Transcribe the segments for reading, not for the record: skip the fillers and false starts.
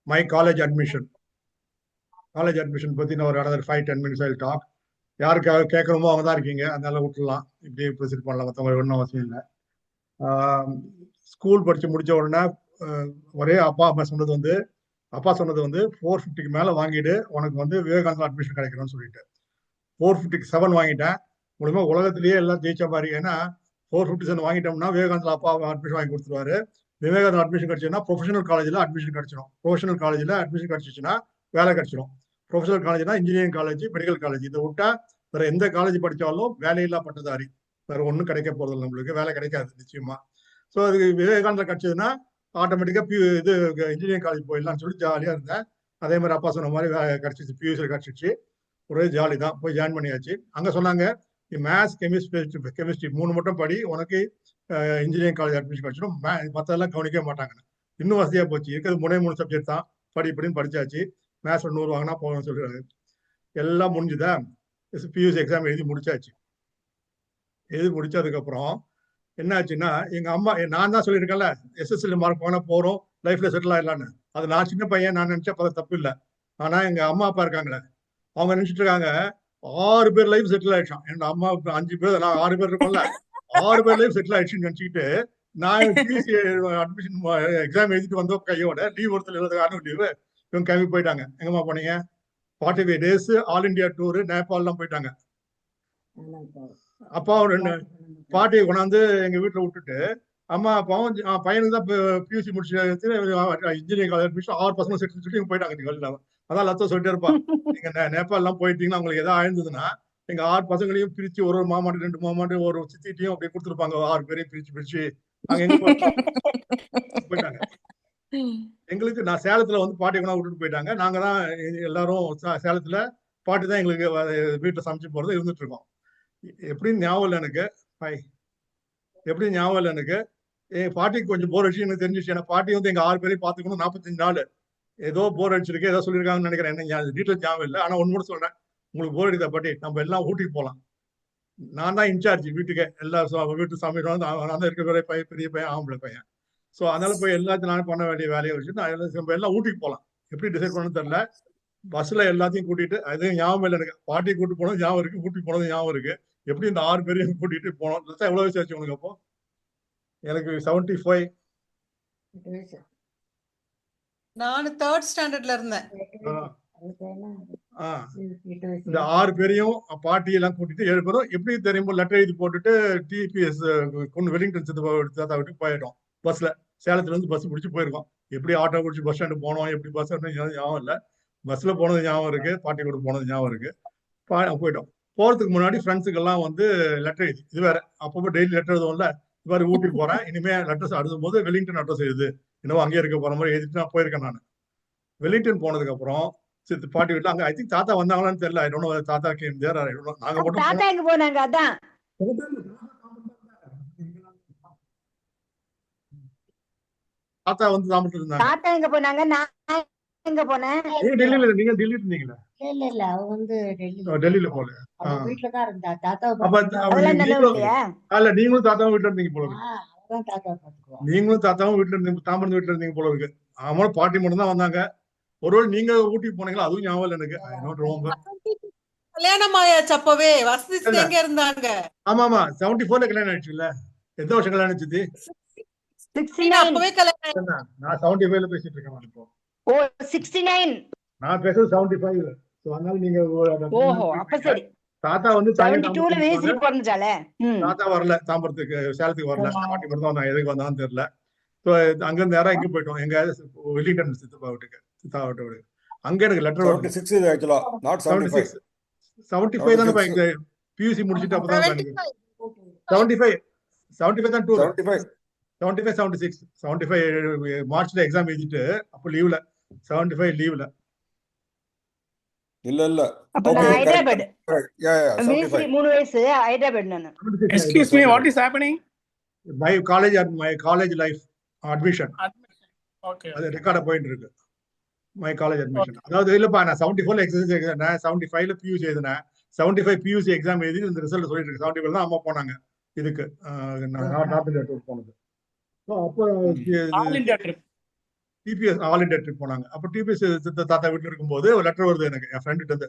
My college admission. College admission பற்றி நான் ஒரு another 5-10 minutes I'll talk. யாருக்காக கேட்கணுமோ அவங்க தான் இருக்கீங்க, அதனால விட்டுலாம், இப்படியே ப்ரொசீட் பண்ணலாம், மற்றவங்க ஒன்றும் அவசியம் இல்லை. ஸ்கூல் படித்து முடித்த உடனே ஒரே அப்பா சொன்னது வந்து 450க்கு மேலே வாங்கிட்டு உனக்கு வந்து விவேகானந்தா அட்மிஷன் கிடைக்கணும்னு சொல்லிட்டு 457 வாங்கிட்டேன். மூலமா உலகத்திலேயே எல்லாம் ஜெயிச்ச மாதிரி. ஏன்னா 457 வாங்கிட்டோம்னா விவேகானந்தா அப்பா அட்மிஷன் வாங்கி கொடுத்துருவாரு. விவேகானந்தா அட்மிஷன் கிடைச்சதுன்னா ப்ரொஃபஷனல் காலேஜில் அட்மிஷன் கிடைச்சிடும். ப்ரொஃபஷனல் காலேஜில் அட்மிஷன் கிடைச்சிச்சுன்னா வேலை கிடைச்சிடும். ப்ரொஃபஷனல் காலேஜ்னா இன்ஜினியரிங் காலேஜ், மெடிக்கல் காலேஜ். இதை விட்டா வேற எந்த காலேஜ் படித்தாலும் வேலையில்லா பட்டதாரி, வேற ஒன்றும் கிடைக்க போறதில்லை, நம்மளுக்கு வேலை கிடைக்காது நிச்சயமா. ஸோ அதுக்கு விவேகானந்தா கிடைச்சதுன்னா ஆட்டோமேட்டிக்காக இது இன்ஜினியரிங் காலேஜ் போயிடலாம்னு சொல்லி ஜாலியாக இருந்தேன். அதே மாதிரி அப்பா சொன்ன மாதிரி கிடைச்சிச்சு, பியூசியில் கிடைச்சிச்சு. ஒரே ஜாலி தான். போய் ஜாயின் பண்ணியாச்சு. அங்கே சொன்னாங்க மேத்ஸ், கெமிஸ்ட்ரி 3 மட்டும் படி, உனக்கு இன்ஜினியரிங் காலேஜ் அட்மிஷன் கிடைச்சிடும், மற்றதெல்லாம் கவனிக்க மாட்டாங்க. இன்னும் வசதியாக போச்சு. இருக்கிறது 3 சப்ஜெக்ட் தான், படிப்படின்னு படிச்சாச்சு. மேத்ஸ் 100 வாங்கினா போகணும்னு சொல்றாரு. எல்லாம் முடிஞ்சுதா, பியூசி எக்ஸாம் எழுதி முடிச்சாச்சு. எழுதி முடிச்சதுக்கப்புறம் என்ன ஆச்சுன்னா, எங்க அம்மா, நான் தான் சொல்லியிருக்கேன்ல SSL மார்க் வாங்கினா போறோம், லைஃப்ல செட்டில் ஆயிடலான்னு. அது நான் சின்ன பையன், நான் நினைச்சா தப்பு இல்லை. ஆனா எங்க அம்மா அப்பா இருக்காங்களே, அவங்க நினைச்சிட்டு இருக்காங்க 6 பேர் லைஃப் செட்டில் ஆயிடுச்சான். எங்க அம்மாவுக்கு 5 பேர், நான் 6 பேர் இருக்கோம்ல, 6 பேர் லைஃப் செட்டில் ஆயிடுச்சுன்னு நினைச்சுக்கிட்டு நான் பியூசி அட்மிஷன் எக்ஸாம் எழுதிட்டு வந்தோம் கையோட. லீவ் ஒருத்தர் 20 லீவு. இவங்க கிளம்பி போயிட்டாங்க. எங்கம்மா போனீங்க? 45 days ஆல் இண்டியா டூர், நேபாளெலாம் போயிட்டாங்க. அப்பாவும் 2 பாட்டியை கொண்டாந்து எங்க வீட்டில் விட்டுட்டு அம்மா அப்பாவும் பையனுக்கு தான் பியூசி முடிச்சு இன்ஜினியரிங் காலேஜ் அட்மிஷன் 6 பசங்க செட்டு சொல்லி போயிட்டாங்க வெளில. அதான் லத்தம் சொல்லிட்டே இருப்பான், நீங்க நேபாளெலாம் போயிட்டீங்கன்னா உங்களுக்கு எதாவது ஆயிருந்ததுன்னா எங்க 6 பசங்களையும் பிரிச்சு ஒரு மாமாட்டு 2 மாமாட்டு ஒரு சித்திட்டையும் அப்படியே கொடுத்துருப்பாங்க. 6 பேரையும் பிரிச்சு அங்க எங்க போயிட்டாங்க. எங்களுக்கு நான் சேலத்துல வந்து பாட்டி கொண்டா விட்டுட்டு போயிட்டாங்க. நாங்க தான் எல்லாரும் சேலத்துல பாட்டி தான் எங்களுக்கு வீட்டுல சமைச்சு போறது இருந்துட்டு இருக்கோம். எப்படின்னு ஞாபகம் இல்லை எனக்கு. எப்படி ஞாபகம் இல்லை எனக்கு. என் பாட்டிக்கு கொஞ்சம் போர் அடிச்சு எனக்கு தெரிஞ்சிச்சு. ஏன்னா பாட்டி வந்து எங்க 6 பேரையும் பாத்துக்கணும். 45 நாள் ஏதோ போர் அடிச்சிருக்கு, ஏதோ சொல்லியிருக்காங்கன்னு நினைக்கிறேன். என்ன டீட்டெயில் ஞாபகம் இல்லை. ஆனா ஒன்று கூட சொல்றேன், உங்களுக்கு போர் அடித்தா பாட்டி, நம்ம எல்லாம் ஊட்டிக்கு போகலாம். நான் தான் இன்சார்ஜ் வீட்டுக்கு, எல்லா வீட்டு சமையல் வந்து நான் தான் இருக்க பெரிய பையன், ஆம்பளை பையன். ஸோ அதனால போய் எல்லாத்தையும் நானும் பண்ண வேண்டிய வேலையை வச்சுட்டு நம்ம எல்லாம் ஊட்டிக்கு போகலாம். எப்படி டிசைட் பண்ணணும்னு தெரியல. பஸ்ல எல்லாத்தையும் கூட்டிட்டு, அது ஞாபகம் இல்லை எனக்கு. பாட்டி கூட்டு போனது ஞாபகம் இருக்கு, ஊட்டி போனது ஞாபகம் இருக்கு. எப்படி இந்த 6 பேரையும் கூட்டிட்டு போனோம். எவ்வளவு வயசு ஆச்சு உனக்கு? அப்போ எனக்கு 75. நான் 3rd ஸ்டாண்டர்ட்ல இருந்தேன். இந்த 6 பேரையும் பாட்டி எல்லாம் கூட்டிட்டு 7 பேரும் எப்படி தெரியுமோ லெட்டர் எழுதி போட்டுட்டு டிபிஎஸ் கொண்டு வெலிங்டன் தாத்தா வீட்டுக்கு போயிட்டோம். பஸ்ல சேலத்துல இருந்து பஸ் பிடிச்சி போயிருக்கோம். எப்படி ஆட்டோ பிடிச்சி பஸ் ஸ்டாண்டு போனோம், எப்படி பஸ் ஞாபகம் இல்லை. பஸ்ல போனது ஞாபகம் இருக்கு, பாட்டி கூட போனது ஞாபகம் இருக்கு. போயிட்டோம். போறதுக்கு முன்னாடி ஃப்ரெண்ட்ஸுக்கு எல்லாம் வந்து லெட்டர் எழுதி, இது வேற அப்பப்போ டெய்லி லெட்டர் எழுதுவோம்ல, இது மாதிரி ஊட்டிக்கு போறேன், இனிமே லெட்டர்ஸ் எழுதும் போது வெலிங்டன் அட்ரஸ் எழுது, இன்னும் அங்கேயே இருக்க போற மாதிரி எழுதிட்டு நான் போயிருக்கேன். நான் வெலிங்டன் போனதுக்கு அப்புறம் பாட்டி வீட்டுல அங்க ஐ திங்க் தாத்தா வந்தாங்களான்னு தெரியல. ஐ டோன்ட் நோ தாத்தா கேம் தேர். நாங்க மட்டும் தாத்தா எங்க போனாங்க? அதான் தாத்தா வந்து சாப்பிட்டு இருந்தாங்க. தாத்தா எங்க போனாங்க? நான் எங்க போனேன்? டெல்லியில. நீங்க டெல்லி இருந்தீங்களா? இல்ல அவ வந்து டெல்லியில போல வீட்டுல தான் இருந்தா. தாத்தா அல்ல, நீங்களும் தாத்தாவும் வீட்டுல இருந்தீங்க போல இருக்கு. தாத்தா பாத்துக்குவோம். நீங்களும் தாத்தாவும் வீட்டுல இருந்தீங்க, தாம்பரம் வீட்டுல இருந்தீங்க போல இருக்கு. அவங்களும் பாட்டி மட்டும் தான் வந்தாங்க. ஒருவேளை நீங்க ஊட்டிக்கு போனீங்களா, அதுவும் ஞாபகம் இல்லை எனக்கு. கல்யாணம் ஆயாச்சு அப்பவே. வசதி எங்க இருந்தாங்க? ஆமா 74ல கல்யாணம் ஆயிடுச்சுல்ல. எந்த வருஷம் கல்யாணம் ஆச்சு? 69. அப்பவே கல்யாணம். நான் 75ல பேசிட்டு இருக்கேன் இப்போ. ஓ 69. நான் பேசுறது 75. சோ அதனால நீங்க ஓஹோ அப்ப சரி. தாத்தா வந்து 72ல வேசிட்டு போறஞ்சால. தாத்தா வரல, தாம்பரத்துக்கு சேலத்துக்கு வரல. பாட்டி மட்டும் தான். நான் எதுக்கு வந்தான்னு தெரியல. ஸோ அங்க இருந்து நேரம் எங்க போயிட்டோம், எங்க வெலிங்டன் சித்தப்பா வீட்டுக்கு, சித்தா வீட்டு. அங்க எனக்கு லெட்டர் வருது. 75 தானே பியூசி முடிச்சுட்டு அப்பதான் 75 தான் டூர். 75 76 75 மார்ச்ல எக்ஸாம் எழுதிட்டு அப்போ லீவ்ல 75 லீவ்ல. இல்ல அப்ப நான் ஹைதராபாத். வீசி 3 வயசு ஹைதராபாத் நான். Excuse me, what is happening? My college life admission. Okay. அது ரெக்கார்ட் போயிட்டு இருக்கு. My college admission. அதாவது இல்லப்பா, நான் 74ல எக்ஸசைஸ் எழுதினேன், 75ல பியூசி எழுதினேன். 75 பியூசி எக்ஸாம் எழுதி இந்த ரிசல்ட் சொல்லிட்டு இருக்கு. 75 தான் அம்மா போனாங்க இதுக்கு, நார்த் இந்தியா டூர் போனது. அப்போ all India trip. DPS all India trip போனாங்க. அப்போ டிபிஎஸ் தாத்தா வீட்டில் இருக்கும்போது ஒரு லெட்டர் வருது எனக்கு என் ஃப்ரெண்டுட்டு இருந்து.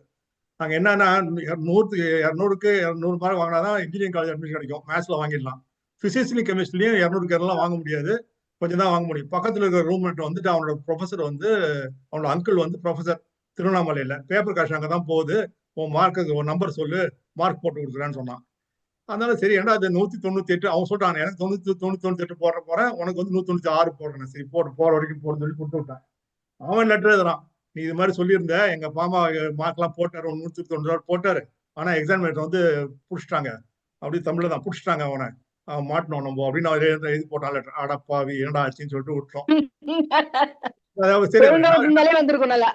நாங்கள் என்னன்னா 200க்கு 200 மார்க் வாங்கினாதான் இன்ஜினியரிங் காலேஜ் அட்மிஷன் கிடைக்கும். மேத்ஸ்ல வாங்கிடலாம். பிசிக்ஸ்லையும் கெமிஸ்ட்ரிலையும் 200க்கு 200 வாங்க முடியாது, கொஞ்சம் தான் வாங்க முடியும். பக்கத்தில் இருக்கிற ரூம்மேட் வந்துட்டு அவனோட ப்ரொஃபஸர் வந்து அவனோட அங்கிள் வந்து ப்ரொஃபஸர் திருவண்ணாமலையில், பேப்பர் காசு அங்கே தான் போகுது, உன் மார்க்கு ஒரு நம்பர் சொல்லு, மார்க் போட்டு கொடுக்குறேன்னு சொன்னான். அதனால சரி, ஏன்னா அது 198 அவன் சொல்றான், எனக்கு 98 போறேன், உனக்கு வந்து 196 போடுறேன். சரி போற வரைக்கும் போட சொல்லி கொடுத்து விட்டான். அவன் லெட்டர் எழுதுறான், நீ இது மாதிரி சொல்லியிருந்த, எங்க மாமா மார்க் எல்லாம் போட்டாரு, 196 போட்டாரு, ஆனா எக்ஸாமினேட்டர் வந்து புடிச்சிட்டாங்க, அப்படி தமிழ்ல தான் புடிச்சிட்டாங்க, அவன் மாட்டணும் நம்ம அப்படின்னு அவன் இது போட்டான் லெட்டர். அடப்பாவி என்னடா ஆச்சுன்னு சொல்லிட்டு விட்டோம். சரி வந்திருக்கும் நல்லா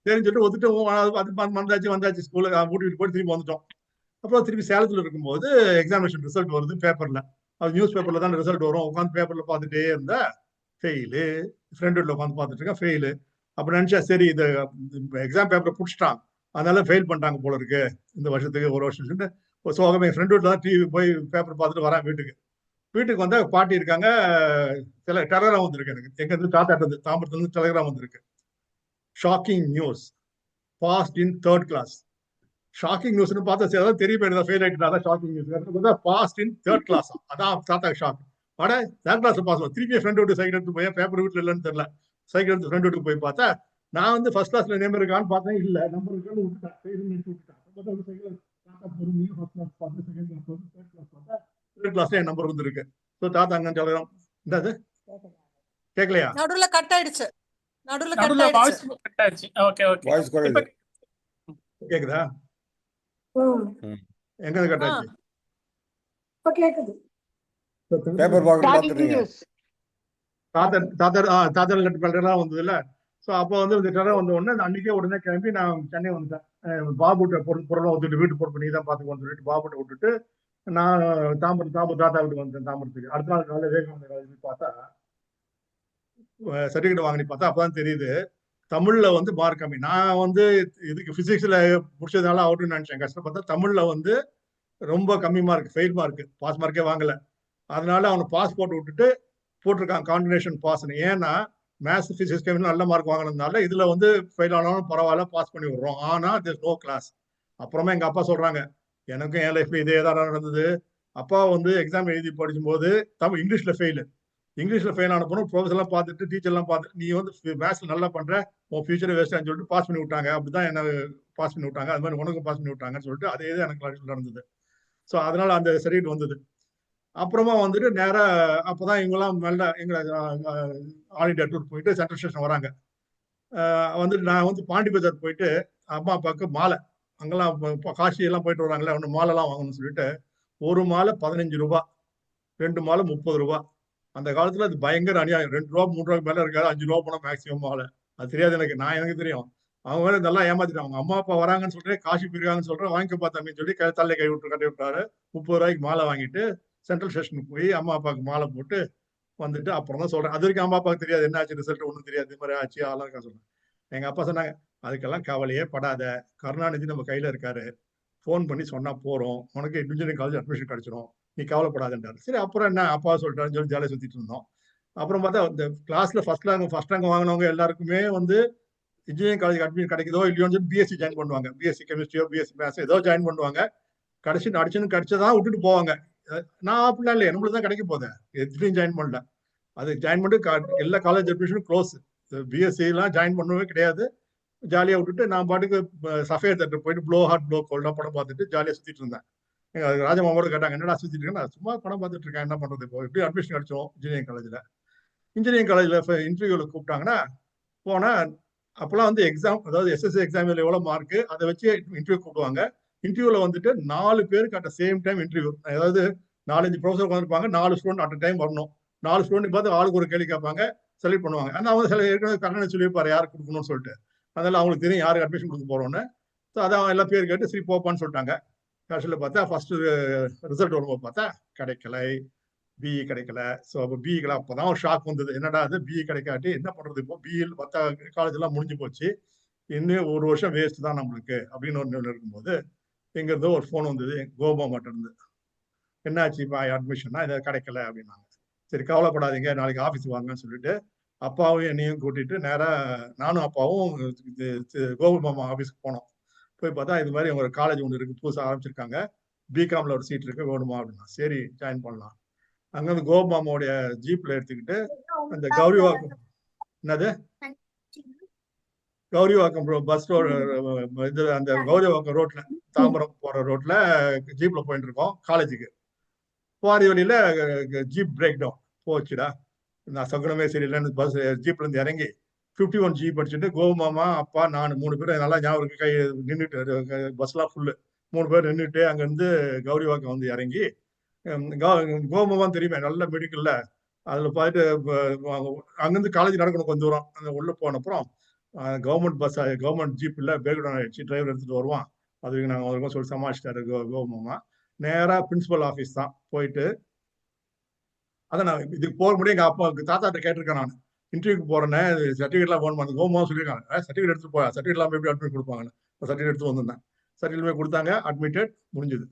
சரின்னு சொல்லிட்டு ஒத்துட்டு வந்தாச்சு ஸ்கூல்ல கூட்டிட்டு போய் திரும்பி வந்துட்டோம். அப்புறம் திருப்பி சேலத்துல இருக்கும்போது எக்ஸாமினேஷன் ரிசல்ட் வருது பேப்பர்ல. அது நியூஸ் பேப்பர்ல தான் ரிசல்ட் வரும். உட்காந்து பேப்பர்ல பார்த்துட்டே இருந்தா ஃபெயிலு, ஃப்ரெண்ட் வீட்டில் உட்காந்து பார்த்துட்டு இருக்கேன் ஃபெயிலு. அப்ப நினைச்சா சரி, இது எக்ஸாம் பேப்பரை பிடிச்சிட்டான், அதனால ஃபெயில் பண்ணிட்டாங்க போல இருக்கு இந்த வருஷத்துக்கு, ஒரு வருஷம் சோகமே. ஃப்ரெண்ட் வீட்டில் தான் டிவி போய் பேப்பர் பார்த்துட்டு வரேன் வீட்டுக்கு வந்தா பாட்டி இருக்காங்க. டெலகிராம் வந்திருக்கு எனக்கு, எங்க இருந்து தாத்தாட்டு இருந்து, தாம்பரத்துல இருந்து டெலகிராம் வந்திருக்கு. ஷாக்கிங் நியூஸ், பாஸ்ட் இன் 3rd கிளாஸ். ஷாக்கிங் நியூஸ்னு பார்த்தா தெரிய போயிருந்தா ஃபெயில் ஆயிட்டு, ஷாக்கிங் நியூஸ் பாஸ்ட் இன் 3rd கிளாஸ். அதான் தாத்தா ஷாக். ஆனா 3rd கிளாஸ் பாஸ். திருப்பி ஃப்ரெண்ட் வீட்டு சைக்கிள் எடுத்து போய், பேப்பர் வீட்டுல இல்லைன்னு தெரியல, சைக்கிள் எடுத்து ஃப்ரெண்ட் வீட்டுக்கு போய் பார்த்தா நான் வந்து ஃபர்ஸ்ட் கிளாஸ்ல நேம் இருக்கான்னு பார்த்தேன், இல்ல நம்பர் இருக்கான்னு விட்டுட்டேன். தேர்ட் கிளாஸ்ல என் நம்பர் வந்துருக்கு. ஸோ தாத்தா அங்க டெலகிராம். என்னது கேட்கலையா? நடுவுல கட் ஆயிடுச்சு. கேக்குதா? எங்க கட் ஆச்சு? தாத்தா லெட்டர் வந்தது இல்ல. ஸோ அப்போ வந்து இந்த டெலர் வந்த உடனே அன்னைக்கே உடனே கிளம்பி நான் சென்னை வந்துட்டேன். பாபுட்ட பொருளை வந்துட்டு வீட்டு பொறுப்பு நீ தான் பார்த்துக்கோன்னு சொல்லிட்டு பாபுட்ட விட்டுட்டு நான் தாம்பரம் தாத்தா வீட்டுக்கு வந்துட்டேன். தாம்பரத்துக்கு அடுத்த நாள் காலையில் விவேகானந்த காலேஜ் பார்த்தா சர்டிஃபிகேட் வாங்கி பார்த்தா அப்பதான் தெரியுது தமிழ்ல வந்து மார்க் கம்மி. நான் வந்து இதுக்கு பிசிக்ஸ்ல முடிச்சதுனால அவுட்னு நினைச்சேன். கஷ்டப்பட்டா தமிழ்ல வந்து ரொம்ப கம்மி மார்க், ஃபெயில் மார்க், பாஸ் மார்க்கே வாங்கல. அதனால அவனை பாஸ் போட்டு விட்டுட்டு போட்டிருக்கான் காம்பினேஷன் பாஸ்ன்னு. ஏன்னா மேத்ஸ் பிசிக்ஸ் கெமிஸ்ட்ரி நல்ல மார்க் வாங்கினதுனால இதுல வந்து ஃபெயில் ஆனாலும் பரவாயில்ல, பாஸ் பண்ணி விடுறோம். ஆனா திஸ் நோ கிளாஸ். அப்புறமா எங்க அப்பா சொல்றாங்க, எனக்கும் என் லைஃப்ல இதே தான் நடந்தது. அப்பா வந்து எக்ஸாம் எழுதி படிக்கும்போது இங்கிலீஷ்ல ஃபெயில் ஆன போனோம். ப்ரொஃபஸர் எல்லாம் பார்த்துட்டு, டீச்சர் எல்லாம் பார்த்துட்டு, நீ வந்து மேத்ஸ்ல நல்லா பண்ற, உன் ஃபியூச்சர் வேஸ்ட்னு சொல்லிட்டு பாஸ் பண்ணி விட்டாங்க. அப்படிதான் என்ன பாஸ் பண்ணி விட்டாங்க, அது மாதிரி உனக்கும் பாஸ் பண்ணி விட்டாங்கன்னு சொல்லிட்டு அதே தான் எனக்கு லைஃப்ல நடந்தது. ஸோ அதனால அந்த சர்டிஃபிகேட் வந்தது. அப்புறமா வந்துட்டு நேரா அப்பதான் இவங்கெல்லாம் நல்ல எங்களை ஆல் இண்டியா டூர் போயிட்டு சென்ட்ரல் ஸ்டேஷன் வராங்க. வந்துட்டு நான் வந்து பாண்டி பஜார் போயிட்டு அம்மா அப்பாவுக்கு மாலை, அங்கெல்லாம் காசி எல்லாம் போயிட்டு வராங்களே, ஒன்று மாலைலாம் வாங்கணும்னு சொல்லிட்டு ஒரு மாலை 15 ரூபாய், 2 மாலை 30 ரூபாய். அந்த காலத்துல அது பயங்கர அநியாயம். 2 ரூபா 3 ரூபாய்க்கு மேல இருக்காது, 5 ரூபா போனா மேக்சிமம் மாலை. அது தெரியாது எனக்கு தெரியும். அவங்க வேற நல்லா ஏமாத்திட்டாங்க. அவங்க அம்மா அப்பா வராங்கன்னு சொல்றேன், காசி போயிருக்காங்கன்னு சொல்றேன், வாங்கிக்கப்பா தம்பின்னு சொல்லி தள்ளி கை விட்டு கட்டி விட்டாரு. 30 ரூபாய்க்கு மாலை வாங்கிட்டு சென்ட்ரல் ஸ்டேஷனுக்கு போய் அம்மா அப்பாவுக்கு மாலை போட்டு வந்துட்டு அப்புறம் தான் சொல்றேன். அது வரைக்கும் அம்மா அப்பாவுக்கு தெரியாது என்ன ஆச்சு, ரிசல்ட் ஒன்றும் தெரியாது. இது மாதிரி ஆச்சு ஆளா இருக்கா சொல்றேன். எங்க அப்பா சொன்னாங்க, அதுக்கெல்லாம் கவலையே படாத, கருணாநிதி நம்ம கையில இருக்காரு, போன் பண்ணி சொன்னா போறோம், உனக்கு இன்ஜினியரிங் காலேஜ் அட்மிஷன் கிடைச்சிடும், நீ கவலைப்படாதுன்றாரு. சரி அப்புறம் என்ன, அப்பா சொல்லிட்டாருன்னு சொல்லி ஜாலியாக சுத்திட்டு இருந்தோம். அப்புறம் பார்த்தா இந்த கிளாஸ்ல ஃபர்ஸ்ட் ரேங்க் வாங்கினவங்க எல்லாருக்குமே வந்து இன்ஜினியரிங் காலேஜ் அட்மிஷன் கிடைக்குதோ இல்லையோன்னு சொல்லி பிஎஸ்சி ஜாயின் பண்ணுவாங்க. பிஎஸ்சி கெமிஸ்ட்ரியோ பிஎஸ்சி மேத்ஸ் ஏதோ ஜாயின் பண்ணுவாங்க. அடிச்சுன்னு கிடைச்சதான் விட்டுட்டு போவாங்க. நான் அப்படிலாம் இல்லை, நம்மளுக்கு தான் கிடைக்க போதேன், எதுலையும் ஜாயின் பண்ணல. அது ஜாயின் பண்ணிட்டு எல்லா காலேஜ் அட்மிஷனும் க்ளோஸ். பிஎஸ்சி எல்லாம் ஜாயின் பண்ணவே கிடையாது. ஜாலியா விட்டுட்டு நான் பாட்டுக்கு சஃபேர் தேட்டர் போயிட்டு ப்ளோ ஹார்ட் ப்ளோ கோல்டா படம் பார்த்துட்டு ஜாலியா சுத்திட்டு இருந்தேன். ராஜமாவோட கேட்டாங்க, என்னடா சுத்திட்டு இருக்கேன், நான் சும்மா படம் பார்த்துட்டு இருக்கேன், என்ன பண்றது, இப்போ எப்படி அட்மிஷன் கிடைச்சோம் இன்ஜினியரிங் காலேஜ்ல இன்டர்வியூல கூப்பிட்டாங்கன்னா போனா, அப்பெல்லாம் வந்து எக்ஸாம், அதாவது எஸ்எஸ்சி எக்ஸாம்ல எவ்வளவு மார்க் அதை வச்சு இன்டர்வியூ கூப்பிடுவாங்க. இன்டர்வியூல வந்துட்டு 4 பேருக்கு அட் சேம் டைம் இன்டர்வியூ. அதாவது 4-5 ப்ரொஃபஸர் உட்காந்துருப்பாங்க, 4 ஸ்டூடெண்ட் அட் டைம் வரணும். 4 ஸ்டூடெண்ட் பார்த்து ஆளுக்கு ஒரு கேள்வி கேட்பாங்க, செலக்ட் பண்ணுவாங்க. ஆனா அவங்க சில ஏற்கனவே கண்ணனை சொல்லியிருப்பாரு யாருக்கு கொடுக்கணும்னு சொல்லிட்டு, அதனால அவங்களுக்கு தெரியும் யாருக்கு அட்மிஷன் கொடுக்க போறோம்னு. ஸோ அதான் எல்லா பேர் கேட்டு சரி போப்பான்னு சொல்லிட்டாங்க. கடைசியில் பார்த்தா ஃபர்ஸ்ட் ரிசல்ட் வரும்போது பார்த்தா கிடைக்கல, பிஇ கிடைக்கல. ஸோ அப்போ பிஇ அப்போதான் ஒரு ஷாக் வந்தது, என்னடா அது பிஇ கிடைக்காட்டி என்ன பண்றது, இப்போ பிஇ மற்ற காலேஜ் எல்லாம் முடிஞ்சு போச்சு, இன்னும் ஒரு வருஷம் வேஸ்ட் தான் நம்மளுக்கு அப்படின்னு ஒன்று இருக்கும்போது எங்க இருந்தோ ஒரு ஃபோன் வந்தது, கோபா மட்டும் இருந்து, என்னாச்சு இப்போ அட்மிஷன்னா இதை கிடைக்கல அப்படின்னாங்க. சரி கவலைப்படாதீங்க, நாளைக்கு ஆஃபீஸ் வாங்கன்னு சொல்லிட்டு அப்பாவும் என்னையும் கூட்டிட்டு நேரா நானும் அப்பாவும் கோகுல் மாமா ஆஃபீஸ்க்கு போனோம். போய் பார்த்தா இது மாதிரி ஒரு காலேஜ் ஒன்று இருக்கு, புதுசாக ஆரம்பிச்சிருக்காங்க, பிகாம்ல ஒரு சீட் இருக்கு, வேணுமா அப்படின்னா. சரி ஜாயின் பண்ணலாம். அங்கேருந்து கோகுல் மாமாவுடைய ஜீப்ல எடுத்துக்கிட்டு அந்த கௌரிவாக்கம், என்னது கௌரிவாக்கம் பஸ் ரோடு, இது அந்த கௌரிவாக்கம் ரோட்ல, தாம்பரம் போற ரோட்ல ஜீப்ல போயிட்டு இருக்கோம் காலேஜுக்கு. பாதி வழியில ஜீப் பிரேக் டவுன் போச்சுடா. நான் சகுனமே சரியில்லைன்னு பஸ் ஜீப்ல இருந்து இறங்கி 51 ஜீப் அடிச்சுட்டு கோமாமா அப்பா நான் 3 பேரும் நல்லா ஞாபகம் இருக்கு. கை நின்றுட்டு பஸ்லாம் ஃபுல்லு, 3 பேர் நின்றுட்டு அங்கேருந்து கௌரிவாக்கம் வந்து இறங்கி கோமாமான்னு தெரியுமே, நல்ல மெடிக்கல்ல அதில் பார்த்துட்டு அங்கேருந்து காலேஜ் நடக்கணும் கொஞ்சம் தூரம். அந்த உள்ள போன அப்புறம் கவர்மெண்ட் பஸ், கவர்மெண்ட் ஜீப் இல்லை, பிரேக் டவுன் ஆயிடுச்சு, டிரைவர் எடுத்துட்டு வருவான், அதுக்கு நாங்கள் வருவோம் சொல்லி சமாளிச்சிட்டாரு கோமாமா. நேராக பிரின்சிபல் ஆஃபீஸ் தான் போயிட்டு, அதை நான் இதுக்கு போக முடியும். எங்கள் அப்பா தாத்தாட்ட கேட்டிருக்கேன், நான் இன்டர்வியூக்கு போறேன்னு, சர்டிஃபிகேட்லாம் போகணும், அந்த கோமா சொல்லியிருக்காங்க, சர்டிஃபிகேட் எடுத்து போயா, சர்டிஃபிகேட் இல்லாமல் எப்படி அட்மிட் கொடுப்பாங்கன்னு. சர்டிஃபிகேட் எடுத்து வந்திருந்தேன், சர்டிஃபிகேட் கொடுத்தாங்க, அட்மிட்டட், முடிஞ்சது.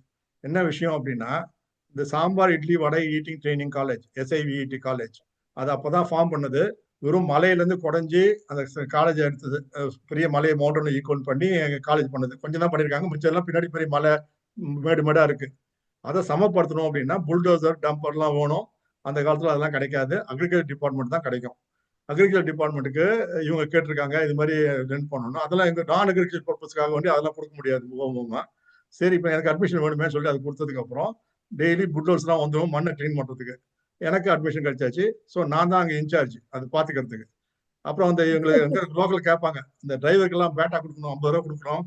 என்ன விஷயம் அப்படின்னா, இந்த sambar idli vada eating training college, SIVET college, அது அப்போதான் ஃபார்ம் பண்ணது. வெறும் மலையிலேருந்து குறைஞ்சி அந்த காலேஜ் எடுத்தது, பெரிய மலையை மவுண்டன்ல ஈக்குவல் பண்ணி காலேஜ் பண்ணது. கொஞ்சம் தான் பண்ணியிருக்காங்க, மிச்சம் பின்னாடி பெரிய மலை மேடு மேடா இருக்கு. அதை சமப்படுத்தணும் அப்படின்னா புல்டோசர் டம்பர்லாம் வேணும். அந்த காலத்துல அதெல்லாம் கிடைக்காது, அக்ரிகல்ச்சர் டிபார்ட்மெண்ட் தான் கிடைக்கும். அக்ரிகல்ச்சர் டிபார்ட்மெண்ட்டுக்கு இவங்க கேட்டிருக்காங்க இது மாதிரி ரன் பண்ணணும். அதெல்லாம் எங்க நான் அக்ரிகல்ச்சர் பர்பஸ்க்காக வேண்டி அதெல்லாம் கொடுக்க முடியாது. சரி, இப்போ எனக்கு அட்மிஷன் வேணுமே சொல்லி அது கொடுத்ததுக்கு அப்புறம் டெய்லி புல்டோசர்லாம் வந்துடும் மண்ணை க்ளீன் பண்றதுக்கு. எனக்கு அட்மிஷன் கிடைச்சாச்சு. ஸோ நான் தான் அங்கே இன்சார்ஜ் அது பார்த்துக்கிறதுக்கு. அப்புறம் அந்த எங்களுக்கு லோக்கல் கேட்பாங்க, இந்த டிரைவருக்கெல்லாம் பேட்டா கொடுக்கணும், 50 ரூபா கொடுக்குறோம்.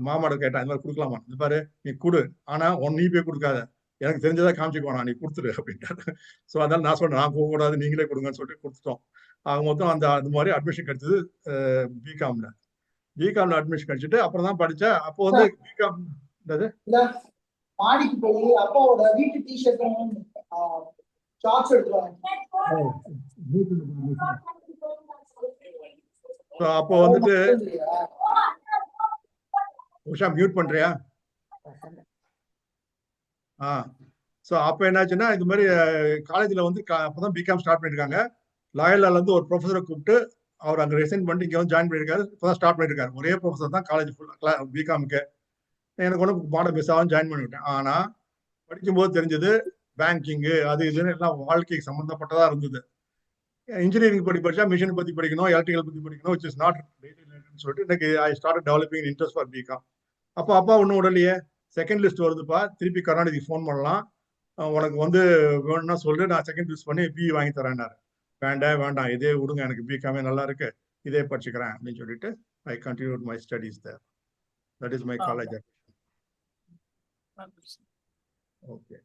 மாமாட கேட்டேன், இந்த மாதிரி கொடுக்கலாமா, இது பாரு நீ கொடு, ஆனா நீ போய் கொடுக்காத, எனக்கு தெரிஞ்சதா காமிச்சுக்கோனா, நீ கொடுத்துரு அப்படின்ட்டாரு. ஸோ அதனால நான் சொல்றேன், நான் போகக்கூடாது, நீங்களே கொடுங்கன்னு சொல்லிட்டு கொடுத்துட்டோம். மொத்தம் அது மாதிரி அட்மிஷன் கிடைச்சது. பிகாம்ல அட்மிஷன் கிடைச்சிட்டு அப்புறம் தான் படித்தேன். அப்போ வந்து பிகாம் மாடிக்கு போய் அப்பாவோட வீட்டு டிஷர்ட் ஷார்ட்ஸ் எடுத்துருவாங்க. அப்போ வந்துட்டு உஷா மியூட் பண்றியா? ஸோ அப்போ என்னாச்சுன்னா, இது மாதிரி காலேஜில் வந்து அப்போதான் பிகாம் ஸ்டார்ட் பண்ணியிருக்காங்க. லாயலால இருந்து ஒரு ப்ரொஃபஸரை கூப்பிட்டு அவர் அங்கே ரிசைன் பண்ணிட்டு இங்கே வந்து ஜாயின் பண்ணியிருக்காரு. இப்போதான் ஸ்டார்ட் பண்ணியிருக்காரு. ஒரே ப்ரொஃபஸர் தான் காலேஜ் ஃபுல்லாக பிகாமுக்கு. எனக்கு ஒன்றும் பாடம் மிஸ் ஆகும், ஜாயின் பண்ணிவிட்டேன். ஆனால் படிக்கும்போது தெரிஞ்சது பேங்கிங்கு அது இதுன்னு எல்லாம் வாழ்க்கைக்கு சம்மந்தப்பட்டதாக இருந்தது. இன்ஜினியரிங் படிச்சா மிஷின் பற்றி படிக்கணும், எலக்ட்ரிக்கல் பற்றி படிக்கணும், விச் இஸ் நாட் சொல்லிட்டு எனக்கு I start developing interest for BCom. அப்போ அப்பா ஒன்றும் உடலையே, செகண்ட் லிஸ்ட் வருதுப்பா, திருப்பி கருணாநிதிக்கு ஃபோன் பண்ணலாம், உனக்கு வந்து வேணும்னா சொல்லு, நான் செகண்ட் லிஸ்ட் பண்ணி பிஇ வாங்கி தரேன்னாரு. வேண்டாம் இதே விடுங்க, எனக்கு பிகாமே நல்லா இருக்கு, இதே படிச்சுக்கிறேன் அப்படின்னு சொல்லிட்டு I continued my studies there. That is my college. Okay.